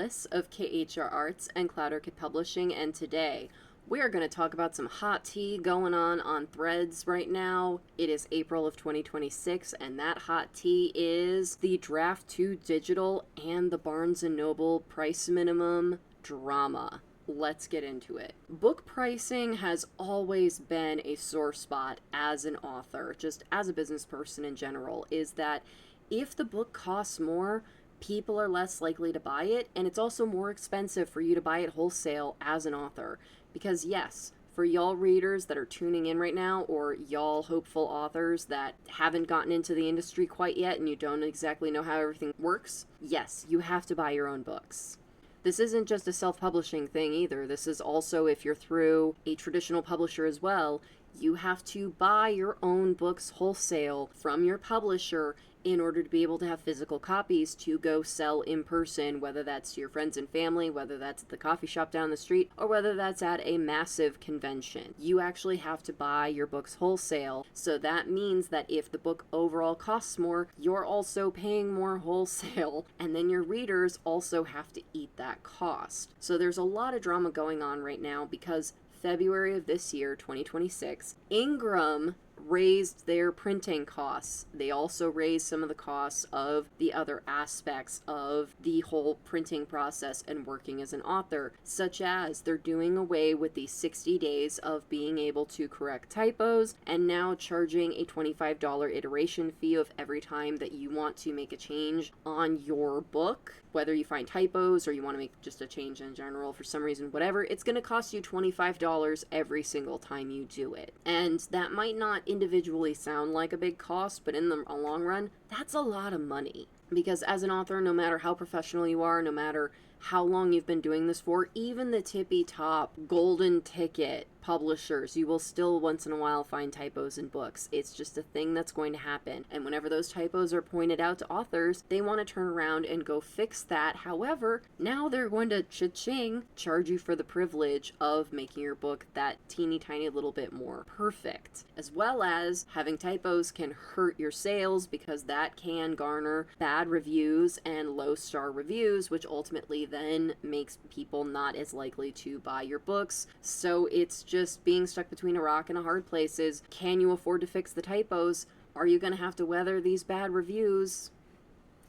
Alice of KHR Arts and Cloud Orchid Publishing, and today we are going to talk about some hot tea going on Threads right now. It is April of 2026, and that hot tea is the Draft2Digital and the Barnes & Noble price minimum drama. Let's get into it. Book pricing has always been a sore spot as an author, just as a business person in general, is that if the book costs more, people are less likely to buy it, and it's also more expensive for you to buy it wholesale as an author. Because yes, for y'all readers that are tuning in right now, or y'all hopeful authors that haven't gotten into the industry quite yet and you don't exactly know how everything works, yes, you have to buy your own books. This isn't just a self-publishing thing either. This is also, if you're through a traditional publisher as well, you have to buy your own books wholesale from your publisher in order to be able to have physical copies to go sell in person, whether that's to your friends and family, whether that's at the coffee shop down the street, or whether that's at a massive convention. You actually have to buy your books wholesale, so that means that if the book overall costs more, you're also paying more wholesale, and then your readers also have to eat that cost. So there's a lot of drama going on right now because February of this year, 2026, Ingram raised their printing costs. They also raised some of the costs of the other aspects of the whole printing process and working as an author, such as they're doing away with the 60 days of being able to correct typos and now charging a $25 iteration fee of every time that you want to make a change on your book. Whether you find typos or you want to make just a change in general for some reason, whatever, it's going to cost you $25 every single time you do it. And that might not individually sound like a big cost, but in the long run, that's a lot of money. Because as an author, no matter how professional you are, no matter how long you've been doing this for, even the tippy top golden ticket publishers, you will still once in a while find typos in books. It's just a thing that's going to happen. And whenever those typos are pointed out to authors, they want to turn around and go fix that. However, now they're going to cha-ching charge you for the privilege of making your book that teeny tiny little bit more perfect. As well as having typos can hurt your sales because that can garner bad reviews and low star reviews, which ultimately then makes people not as likely to buy your books. So it's just being stuck between a rock and a hard place. Is, can you afford to fix the typos? Are you going to have to weather these bad reviews?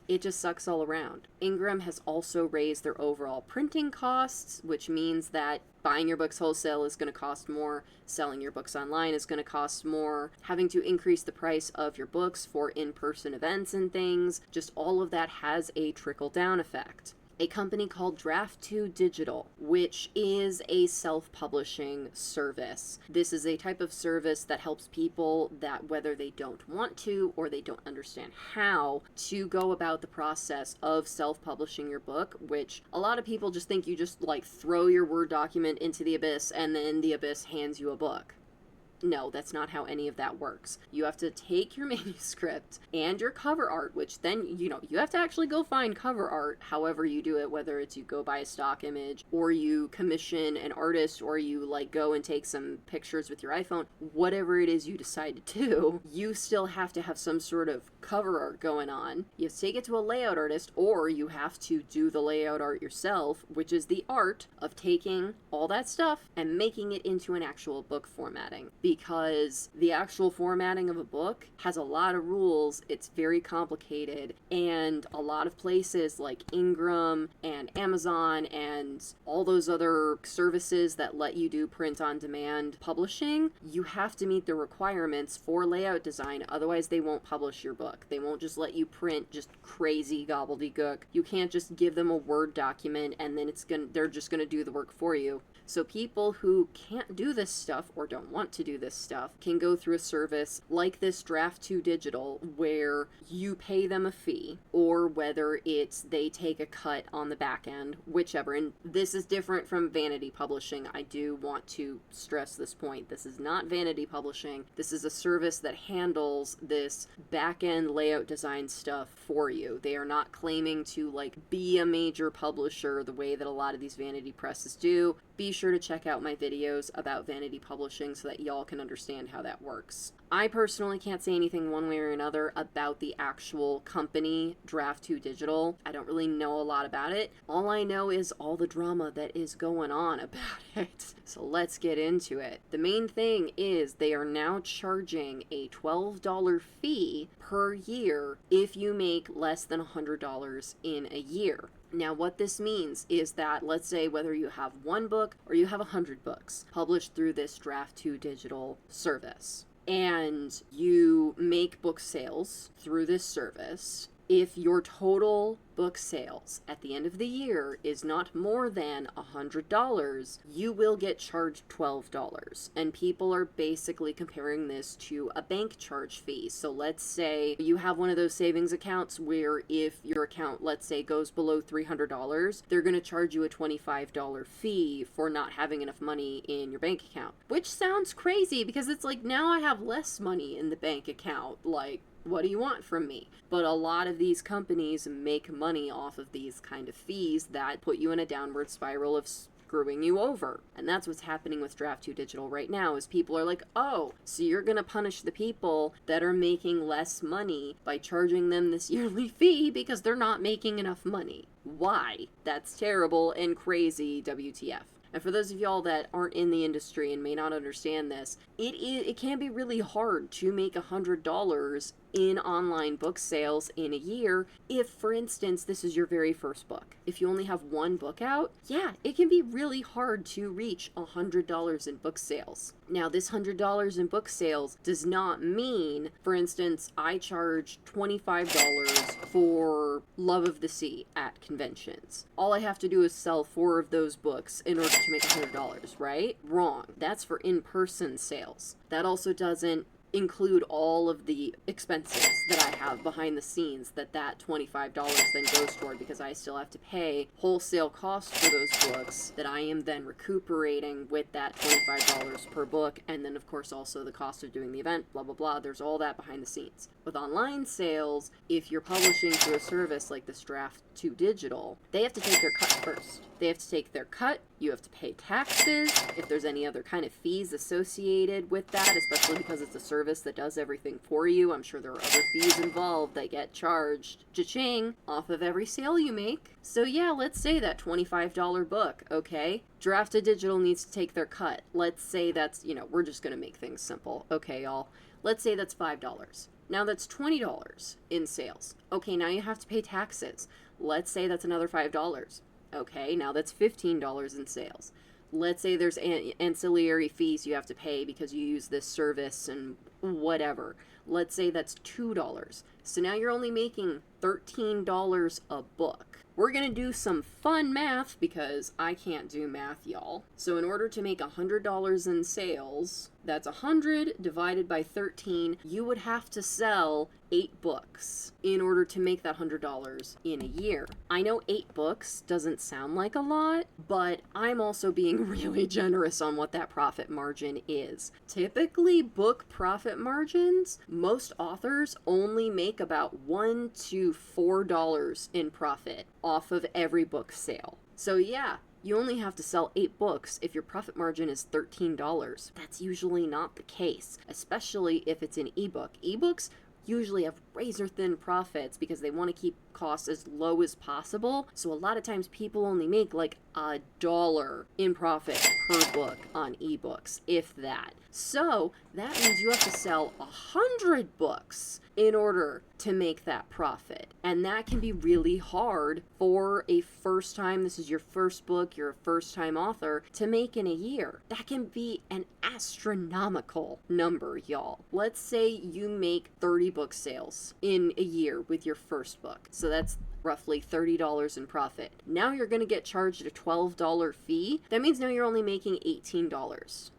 It just sucks all around. Ingram has also raised their overall printing costs, which means that buying your books wholesale is going to cost more, selling your books online is going to cost more, having to increase the price of your books for in-person events and things. Just all of that has a trickle-down effect. A company called Draft2Digital, which is a self-publishing service. This is a type of service that helps people that, whether they don't want to or they don't understand how, to go about the process of self-publishing your book, which a lot of people just think you just like throw your Word document into the abyss and then the abyss hands you a book. No, that's not how any of that works. You have to take your manuscript and your cover art, which then, you have to actually go find cover art, however you do it, whether it's you go buy a stock image, or you commission an artist, or you go and take some pictures with your iPhone, whatever it is you decide to do, you still have to have some sort of cover art going on. You have to take it to a layout artist, or you have to do the layout art yourself, which is the art of taking all that stuff and making it into an actual book formatting. Because the actual formatting of a book has a lot of rules, it's very complicated, and a lot of places like Ingram and Amazon and all those other services that let you do print-on-demand publishing, you have to meet the requirements for layout design, otherwise they won't publish your book. They won't just let you print just crazy gobbledygook. You can't just give them a Word document and then they're just gonna do the work for you. So people who can't do this stuff or don't want to do this stuff can go through a service like this Draft2Digital where you pay them a fee, or whether it's they take a cut on the back end, whichever. And this is different from vanity publishing. I do want to stress this point. This is not vanity publishing. This is a service that handles this back end layout design stuff for you. They are not claiming to be a major publisher the way that a lot of these vanity presses do. Be sure to check out my videos about vanity publishing so that y'all can understand how that works. I personally can't say anything one way or another about the actual company, Draft2Digital. I don't really know a lot about it. All I know is all the drama that is going on about it. So let's get into it. The main thing is they are now charging a $12 fee per year if you make less than $100 in a year. Now, what this means is that, let's say whether you have one book or you have 100 books published through this Draft2Digital service, and you make book sales through this service, if your total book sales at the end of the year is not more than $100, you will get charged $12. And people are basically comparing this to a bank charge fee. So let's say you have one of those savings accounts where if your account, let's say, goes below $300, they're going to charge you a $25 fee for not having enough money in your bank account. Which sounds crazy because it's like, now I have less money in the bank account. Like, what do you want from me? But a lot of these companies make money off of these kind of fees that put you in a downward spiral of screwing you over. And that's what's happening with Draft2Digital right now, is people are like, oh, so you're going to punish the people that are making less money by charging them this yearly fee because they're not making enough money. Why? That's terrible and crazy, WTF. And for those of y'all that aren't in the industry and may not understand this, it can be really hard to make $100 in online book sales in a year if, for instance, this is your very first book. If you only have one book out, yeah, it can be really hard to reach $100 in book sales. Now, this $100 in book sales does not mean, for instance, I charge $25 for Love of the Sea at conventions. All I have to do is sell 4 of those books in order to make $100, right? Wrong. That's for in-person sales. That also doesn't include all of the expenses that I have behind the scenes that $25 then goes toward, because I still have to pay wholesale costs for those books that I am then recuperating with that $25 per book, and then of course also the cost of doing the event, blah blah blah. There's all that behind the scenes. With online sales, if you're publishing through a service like this Draft2Digital, they have to take their cut first. They have to take their cut, you have to pay taxes, if there's any other kind of fees associated with that, especially because it's a service that does everything for you. I'm sure there are other fees involved that get charged, cha-ching, off of every sale you make. So yeah, let's say that $25 book, okay? Draft2Digital needs to take their cut. Let's say that's, we're just gonna make things simple. Okay, y'all. Let's say that's $5. Now that's $20 in sales. Okay, now you have to pay taxes. Let's say that's another $5. Okay, now that's $15 in sales. Let's say there's ancillary fees you have to pay because you use this service and whatever. Let's say that's $2. So now you're only making $13 a book. We're going to do some fun math because I can't do math, y'all. So in order to make $100 in sales, that's 100 divided by 13. You would have to sell 8 books in order to make that $100 in a year. I know 8 books doesn't sound like a lot, but I'm also being really generous on what that profit margin is. Typically, book profit margins, most authors only make about $1 to $4 in profit off of every book sale. So yeah, you only have to sell 8 books if your profit margin is $13. That's usually not the case, especially if it's an ebook. Ebooks usually have razor thin profits because they want to keep costs as low as possible. So a lot of times people only make like $1 in profit per book on ebooks, if that. So that means you have to sell 100 books in order to make that profit. And that can be really hard for a first time, this is your first book, you're a first time author, to make in a year. That can be an astronomical number, y'all. Let's say you make 30 book sales in a year with your first book. So that's roughly $30 in profit. Now you're going to get charged a $12 fee. That means now you're only making $18.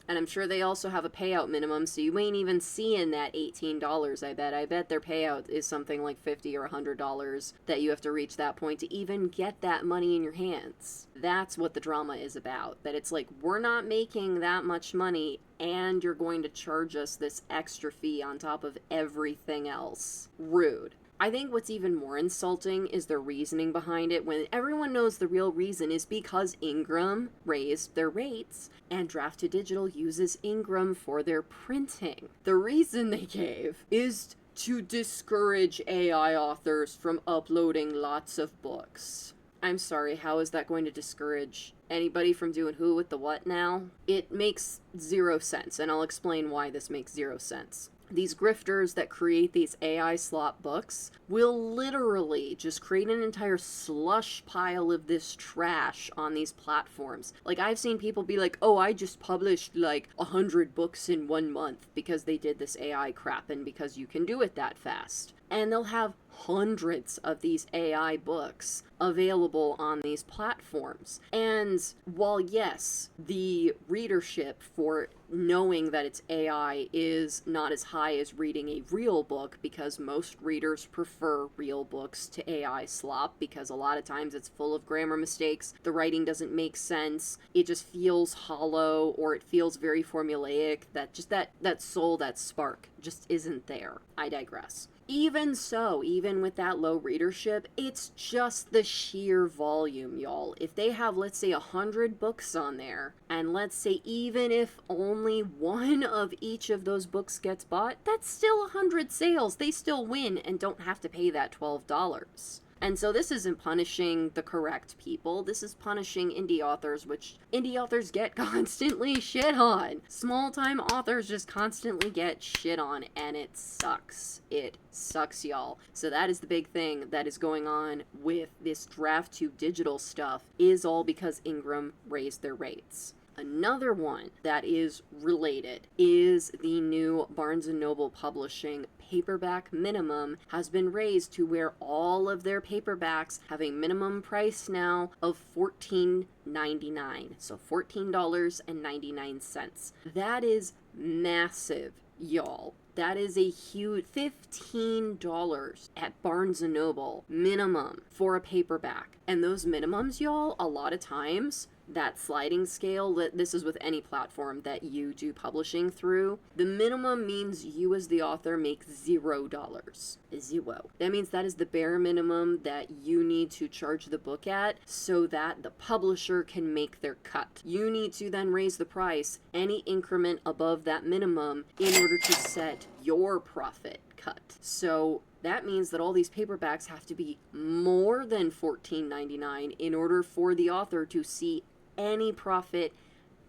And I'm sure they also have a payout minimum, so you ain't even seeing that $18, I bet. I bet their payout is something like $50 or $100 that you have to reach that point to even get that money in your hands. That's what the drama is about. That it's like, we're not making that much money, and you're going to charge us this extra fee on top of everything else. Rude. I think what's even more insulting is the reasoning behind it, when everyone knows the real reason is because Ingram raised their rates and Draft2Digital uses Ingram for their printing. The reason they gave is to discourage AI authors from uploading lots of books. I'm sorry, how is that going to discourage anybody from doing who with the what now? It makes zero sense, and I'll explain why this makes zero sense. These grifters that create these AI slot books will literally just create an entire slush pile of this trash on these platforms. Like, I've seen people be like, oh, I just published like 100 books in 1 month because they did this AI crap and because you can do it that fast. And they'll have hundreds of these AI books available on these platforms. And while, yes, the readership for knowing that it's AI is not as high as reading a real book, because most readers prefer real books to AI slop, because a lot of times it's full of grammar mistakes, the writing doesn't make sense, it just feels hollow, or it feels very formulaic, that soul, that spark just isn't there. I digress. Even so, even with that low readership, it's just the sheer volume, y'all. If they have, let's say, 100 books on there, and let's say even if only one of each of those books gets bought, that's still 100 sales. They still win and don't have to pay that $12. And so this isn't punishing the correct people. This is punishing indie authors, which indie authors get constantly shit on. Small-time authors just constantly get shit on, and it sucks. It sucks, y'all. So that is the big thing that is going on with this Draft2Digital stuff, is all because Ingram raised their rates. Another one that is related is the new Barnes & Noble Publishing paperback minimum has been raised to where all of their paperbacks have a minimum price now of $14.99. So $14.99. That is massive, y'all. That is a huge $15 at Barnes & Noble minimum for a paperback. And those minimums, y'all, a lot of times, that sliding scale, this is with any platform that you do publishing through, the minimum means you as the author make $0. Zero. That means that is the bare minimum that you need to charge the book at so that the publisher can make their cut. You need to then raise the price any increment above that minimum in order to set your profit cut. So that means that all these paperbacks have to be more than $14.99 in order for the author to see any profit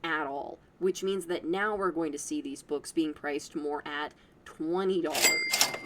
at all, which means that now we're going to see these books being priced more at $20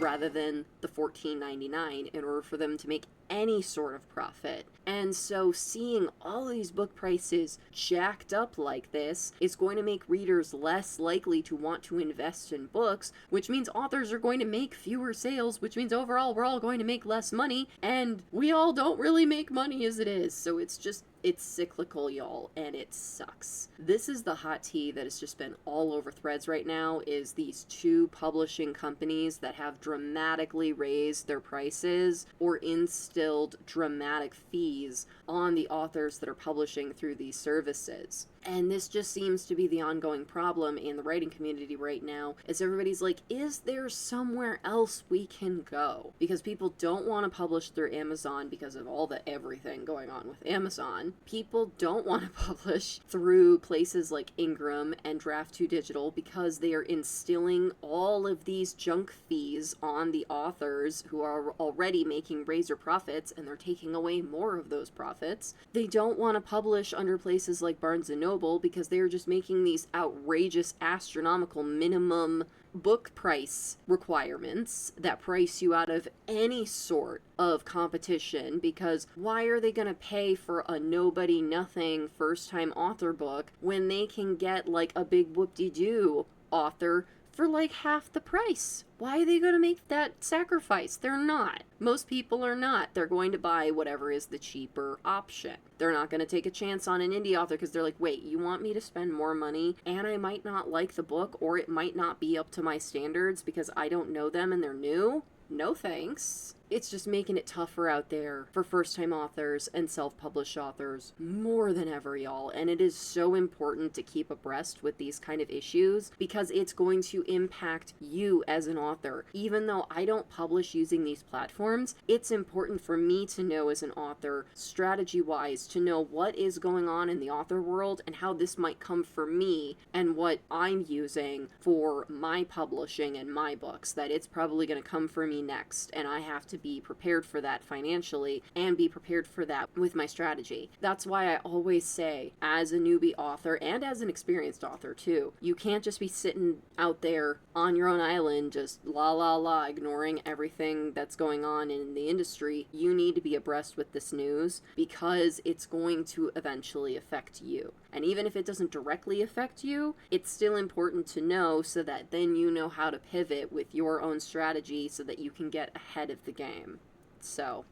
rather than the $14.99 in order for them to make any sort of profit. And so seeing all of these book prices jacked up like this is going to make readers less likely to want to invest in books, which means authors are going to make fewer sales, which means overall we're all going to make less money, and we all don't really make money as it is. So it's cyclical, y'all, and it sucks. This is the hot tea that has just been all over threads right now, is these two publishing companies that have dramatically raised their prices or instilled dramatic fees on the authors that are publishing through these services. And this just seems to be the ongoing problem in the writing community right now, is everybody's like, is there somewhere else we can go? Because people don't want to publish through Amazon because of all the everything going on with Amazon. People don't want to publish through places like Ingram and Draft2Digital because they are instilling all of these junk fees on the authors who are already making razor profits, and they're taking away more of those profits. They don't want to publish under places like Barnes & Noble because they are just making these outrageous, astronomical minimum book price requirements that price you out of any sort of competition, because why are they going to pay for a nobody nothing first time author book when they can get like a big whoop-de-doo author for like half the price? Why are they going to make that sacrifice? They're not. Most people are not. They're going to buy whatever is the cheaper option. They're not going to take a chance on an indie author because they're like, wait, you want me to spend more money and I might not like the book, or it might not be up to my standards because I don't know them and they're new? No thanks. it's just making it tougher out there for first-time authors and self-published authors more than ever, y'all. And it is so important to keep abreast with these kind of issues because it's going to impact you as an author. Even though I don't publish using these platforms, it's important for me to know as an author, strategy-wise, to know what is going on in the author world and how this might come for me and what I'm using for my publishing and my books, that it's probably going to come for me next, and I have to be prepared for that financially and be prepared for that with my strategy. That's why I always say, as a newbie author and as an experienced author too, you can't just be sitting out there on your own island just la la la ignoring everything that's going on in the industry. You need to be abreast with this news because it's going to eventually affect you. And even if it doesn't directly affect you, it's still important to know so that then you know how to pivot with your own strategy so that you can get ahead of the game. So,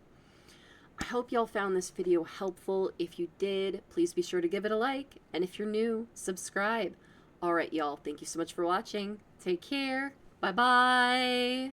I hope y'all found this video helpful. If you did, please be sure to give it a like. And if you're new, subscribe. Alright, y'all, thank you so much for watching. Take care. Bye-bye.